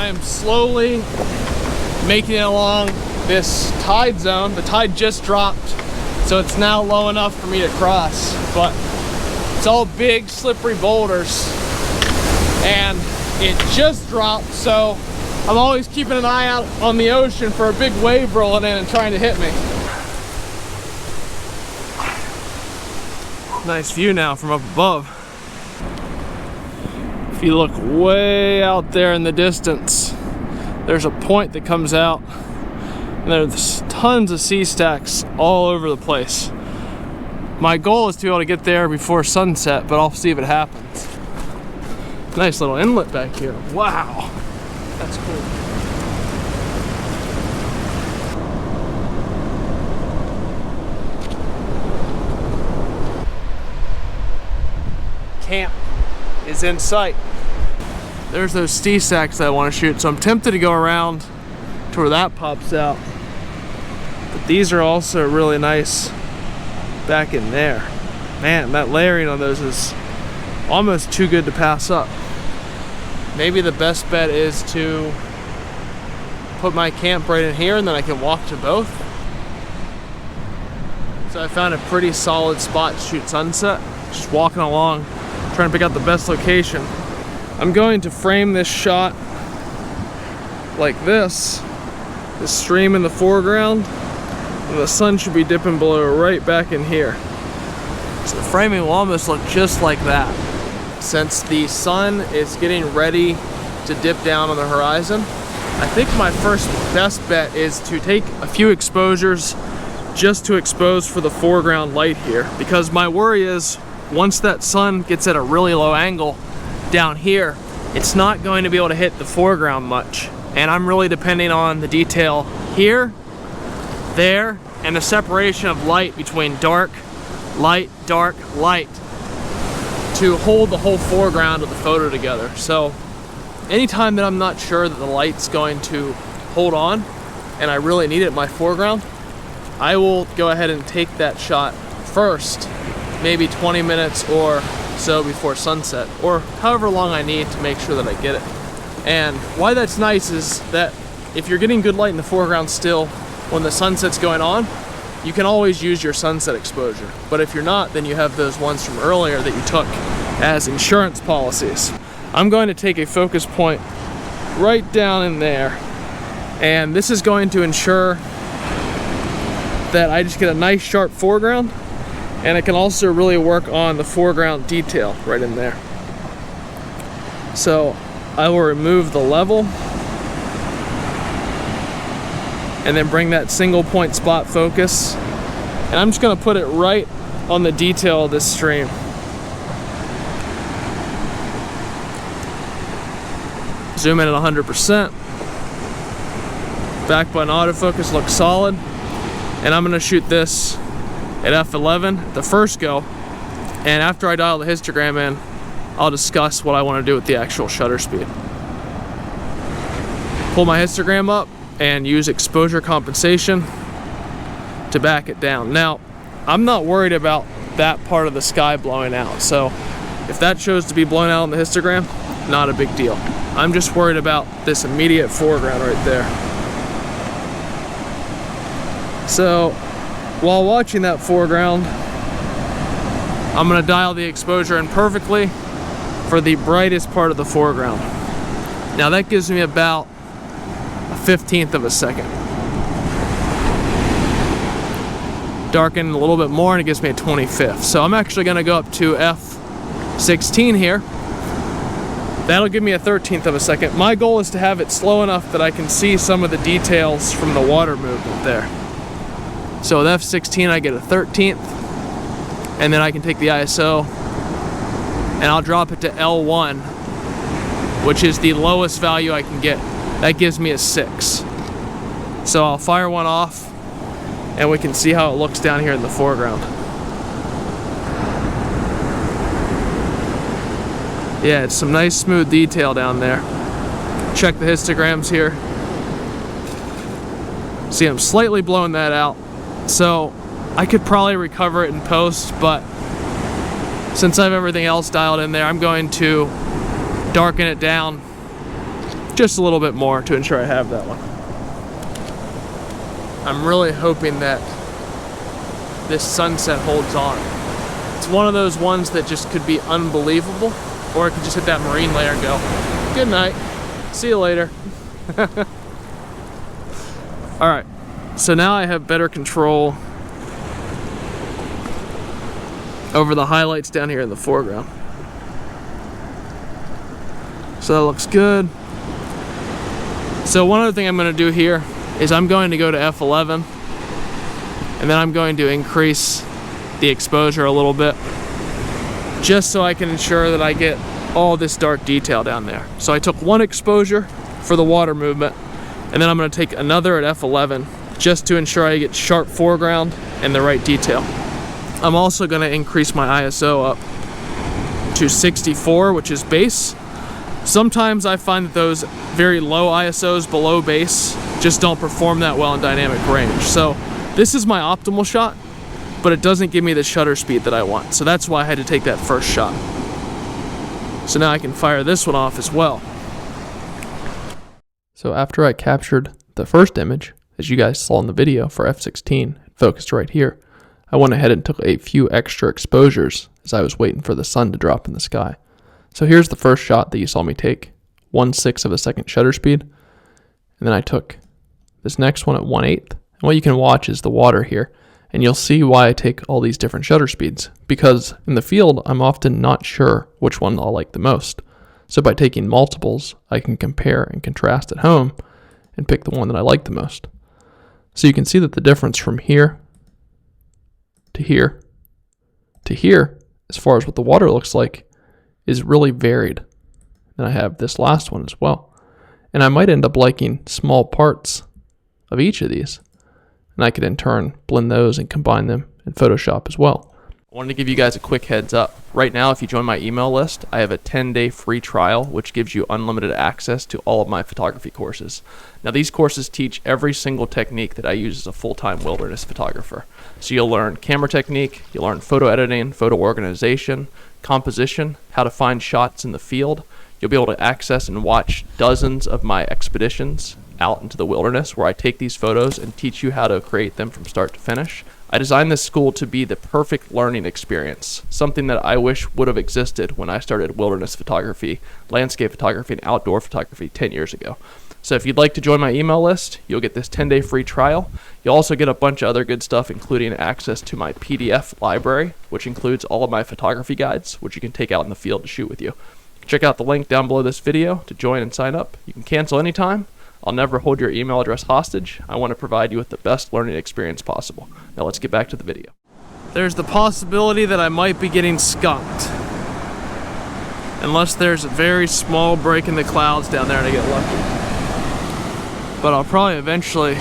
am slowly making it along this tide zone. The tide just dropped, so it's now low enough for me to cross, but it's all big slippery boulders and it just dropped, so I'm always keeping an eye out on the ocean for a big wave rolling in and trying to hit me. Nice view now from up above. If you look way out there in the distance, there's a point that comes out and there's tons of sea stacks all over the place. My goal is to be able to get there before sunset, but I'll see if it happens. Nice little inlet back here. Wow, that's cool. Camp is in sight. There's those sea stacks that I want to shoot, so I'm tempted to go around to where that pops out. But these are also really nice back in there. Man, that layering on those is almost too good to pass up. Maybe the best bet is to put my camp right in here and then I can walk to both. So I found a pretty solid spot to shoot sunset. Just walking along, trying to pick out the best location. I'm going to frame this shot like this stream in the foreground, and the sun should be dipping below right back in here. So the framing will almost look just like that. Since the sun is getting ready to dip down on the horizon, I think my first best bet is to take a few exposures just to expose for the foreground light here, because my worry is once that sun gets at a really low angle down here, it's not going to be able to hit the foreground much. And I'm really depending on the detail here, there, and the separation of light between dark, light, to hold the whole foreground of the photo together. So anytime that I'm not sure that the light's going to hold on and I really need it in my foreground, I will go ahead and take that shot first, maybe 20 minutes or so before sunset, or however long I need to make sure that I get it. And why that's nice is that if you're getting good light in the foreground still when the sunset's going on, you can always use your sunset exposure. But if you're not, then you have those ones from earlier that you took as insurance policies. I'm going to take a focus point right down in there, and this is going to ensure that I just get a nice sharp foreground, and it can also really work on the foreground detail right in there. So I will remove the level and then bring that single point spot focus, and I'm just going to put it right on the detail of this stream. Zoom in at 100%. Back button autofocus looks solid, and I'm going to shoot this at f11 the first go, and after I dial the histogram in, I'll discuss what I want to do with the actual shutter speed. Pull my histogram up and use exposure compensation to back it down. Now, I'm not worried about that part of the sky blowing out, so if that shows to be blown out on the histogram, not a big deal. I'm just worried about this immediate foreground right there. So while watching that foreground, I'm going to dial the exposure in perfectly for the brightest part of the foreground. Now that gives me about a 1/15 of a second. Darken a little bit more and it gives me a 1/25. So I'm actually going to go up to f16 here. That'll give me a 1/13 of a second. My goal is to have it slow enough that I can see some of the details from the water movement there. So with f16 I get a 1/13, and then I can take the ISO and I'll drop it to L1, which is the lowest value I can get. That gives me a 6. So I'll fire one off and we can see how it looks down here in the foreground. Yeah, it's some nice smooth detail down there. Check the histograms here. See, I'm slightly blowing that out. So I could probably recover it in post, but since I have everything else dialed in there, I'm going to darken it down just a little bit more to ensure I have that one. I'm really hoping that this sunset holds on. It's one of those ones that just could be unbelievable, or it could just hit that marine layer and go, good night, see you later. All right, so now I have better control over the highlights down here in the foreground. So that looks good. So one other thing I'm going to do here is I'm going to go to f11, and then I'm going to increase the exposure a little bit, just so I can ensure that I get all this dark detail down there. So I took one exposure for the water movement, and then I'm going to take another at f11 just to ensure I get sharp foreground and the right detail. I'm also going to increase my ISO up to 64, which is base. Sometimes I find that those very low ISOs below base just don't perform that well in dynamic range. So this is my optimal shot, but it doesn't give me the shutter speed that I want. So that's why I had to take that first shot. So now I can fire this one off as well. So after I captured the first image, as you guys saw in the video for f16, focused right here, I went ahead and took a few extra exposures as I was waiting for the sun to drop in the sky. So here's the first shot that you saw me take, 1/6 of a second shutter speed. And then I took this next one at 1/8. And what you can watch is the water here. And you'll see why I take all these different shutter speeds. Because in the field, I'm often not sure which one I'll like the most. So by taking multiples, I can compare and contrast at home and pick the one that I like the most. So you can see that the difference from here to here to here, as far as what the water looks like, is really varied. And I have this last one as well. And I might end up liking small parts of each of these. And I could in turn blend those and combine them in Photoshop as well. I wanted to give you guys a quick heads up. Right now, if you join my email list, I have a 10-day free trial, which gives you unlimited access to all of my photography courses. Now, these courses teach every single technique that I use as a full-time wilderness photographer. So you'll learn camera technique, you'll learn photo editing, photo organization, composition, how to find shots in the field. You'll be able to access and watch dozens of my expeditions out into the wilderness where I take these photos and teach you how to create them from start to finish. I designed this school to be the perfect learning experience, something that I wish would have existed when I started wilderness photography, landscape photography, and outdoor photography 10 years ago. So if you'd like to join my email list, you'll get this 10-day free trial. You'll also get a bunch of other good stuff, including access to my PDF library, which includes all of my photography guides, which you can take out in the field to shoot with you. Check out the link down below this video to join and sign up. You can cancel anytime. I'll never hold your email address hostage. I want to provide you with the best learning experience possible. Now let's get back to the video. There's the possibility that I might be getting skunked. Unless there's a very small break in the clouds down there and I get lucky. But I'll probably eventually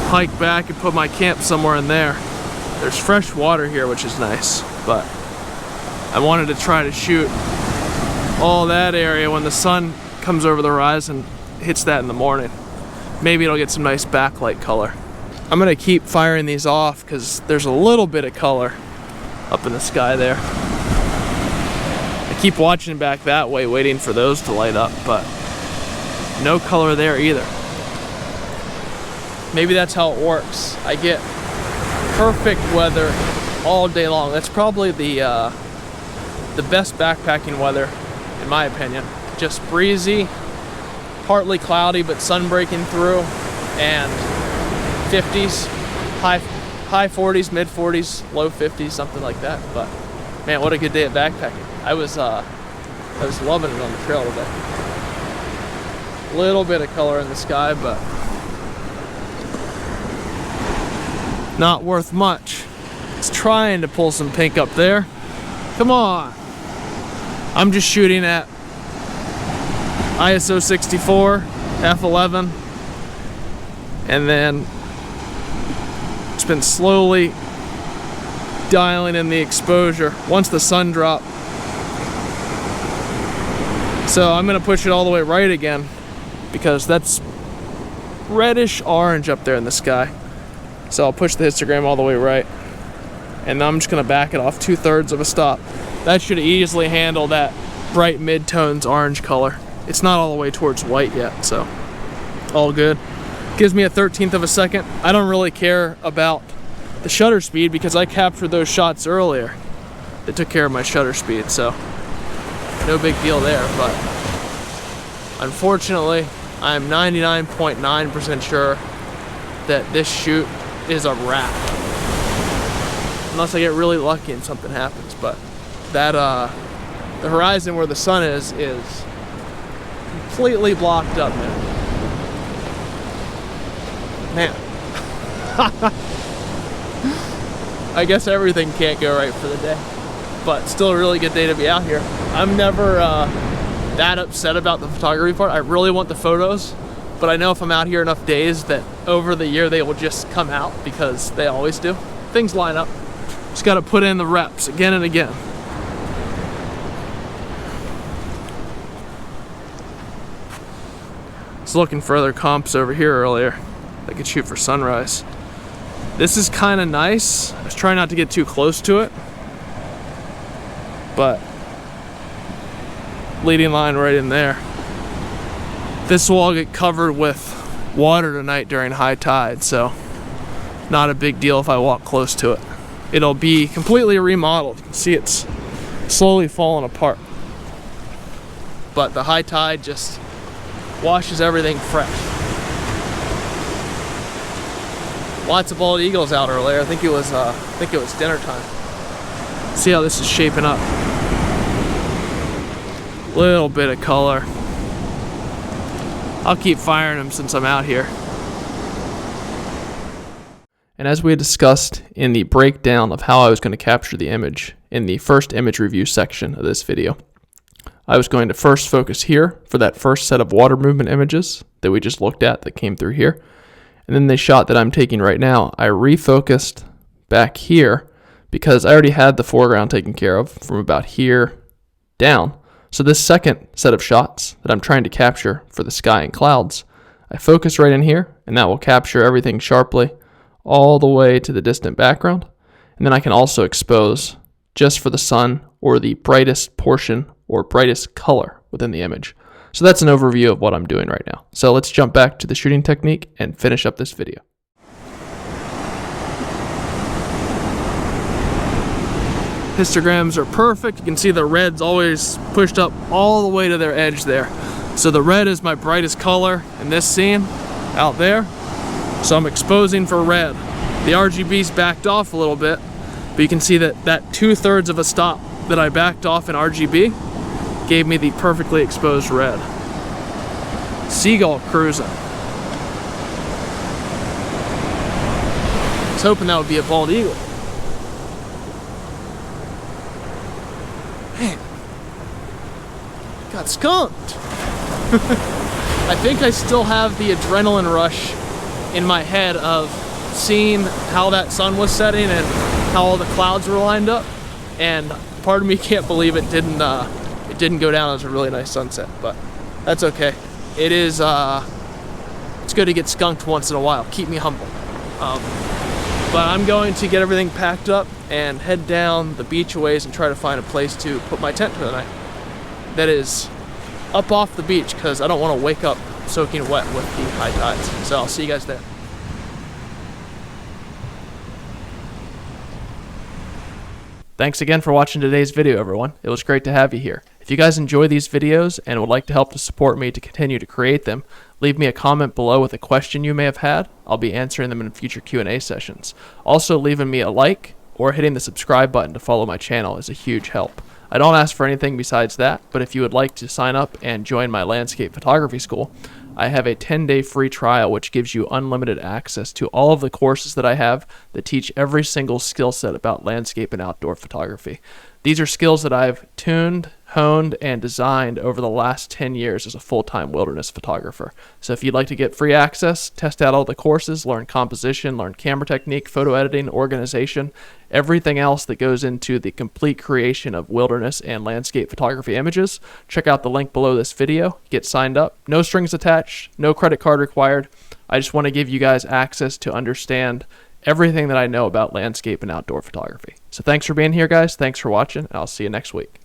hike back and put my camp somewhere in there. There's fresh water here, which is nice, but I wanted to try to shoot all that area when the sun comes over the horizon, hits that in the morning. Maybe it'll get some nice backlight color. I'm gonna keep firing these off because there's a little bit of color up in the sky there. I keep watching back that way, waiting for those to light up, but no color there either. Maybe that's how it works. I get perfect weather all day long. That's probably the best backpacking weather, in my opinion. Just breezy, partly cloudy, but sun breaking through, and 50s, high 40s, mid 40s, low 50s, something like that. But man, what a good day at backpacking. I was loving it on the trail today. A little bit of color in the sky, but not worth much. It's trying to pull some pink up there. Come on. I'm just shooting at ISO 64, f11, and then it's been slowly dialing in the exposure once the sun dropped. So I'm gonna push it all the way right again because that's reddish orange up there in the sky. So I'll push the histogram all the way right, and I'm just gonna back it off 2/3 of a stop. That should easily handle that bright mid-tones orange color. it's not all the way towards white yet, so all good. Gives me a 1/13 of a second. I don't really care about the shutter speed because I captured those shots earlier that took care of my shutter speed, so no big deal there. But unfortunately, I'm 99.9% sure that this shoot is a wrap, unless I get really lucky and something happens. But that the horizon where the sun is completely blocked up now. Man. I guess everything can't go right for the day, but still a really good day to be out here. I'm never that upset about the photography part. I really want the photos, but I know if I'm out here enough days that over the year they will just come out because they always do. Things line up. Just got to put in the reps again and again. I was looking for other comps over here earlier that could shoot for sunrise. This is kind of nice. I was trying not to get too close to it, but leading line right in there. This will all get covered with water tonight during high tide, so not a big deal if I walk close to it. It'll be completely remodeled. You can see it's slowly falling apart, but the high tide just washes everything fresh. Lots of bald eagles out earlier. I think it was dinner time. See how this is shaping up. Little bit of color. I'll keep firing them since I'm out here. And as we had discussed in the breakdown of how I was going to capture the image in the first image review section of this video, I was going to first focus here for that first set of water movement images that we just looked at that came through here. And then the shot that I'm taking right now, I refocused back here because I already had the foreground taken care of from about here down. So this second set of shots that I'm trying to capture for the sky and clouds, I focus right in here, and that will capture everything sharply all the way to the distant background. And then I can also expose just for the sun or the brightest portion or brightest color within the image. So that's an overview of what I'm doing right now. So let's jump back to the shooting technique and finish up this video. Histograms are perfect. You can see the red's always pushed up all the way to their edge there. So the red is my brightest color in this scene out there. So I'm exposing for red. The RGB's backed off a little bit, but you can see that 2/3 of a stop that I backed off in RGB gave me the perfectly exposed red. Seagull cruising. I was hoping that would be a bald eagle. Man, got skunked. I think I still have the adrenaline rush in my head of seeing how that sun was setting and how all the clouds were lined up, and part of me can't believe it didn't go down as a really nice sunset, but that's okay. It is it's good to get skunked once in a while. Keep me humble. But I'm going to get everything packed up and head down the beach a ways and try to find a place to put my tent for the night that is up off the beach, because I don't want to wake up soaking wet with the high tides. So I'll see you guys there. Thanks again for watching today's video, everyone. It was great to have you here. If you guys enjoy these videos and would like to help to support me to continue to create them, leave me a comment below with a question you may have had. I'll be answering them in future Q&A sessions. Also, leaving me a like or hitting the subscribe button to follow my channel is a huge help. I don't ask for anything besides that, but if you would like to sign up and join my landscape photography school, I have a 10-day free trial which gives you unlimited access to all of the courses that I have that teach every single skill set about landscape and outdoor photography. These are skills that I've tuned, honed, and designed over the last 10 years as a full-time wilderness photographer. So if you'd like to get free access, test out all the courses, learn composition, learn camera technique, photo editing, organization, everything else that goes into the complete creation of wilderness and landscape photography images, check out the link below this video. Get signed up. No strings attached, no credit card required. I just want to give you guys access to understand everything that I know about landscape and outdoor photography. So thanks for being here, guys. Thanks for watching, and I'll see you next week.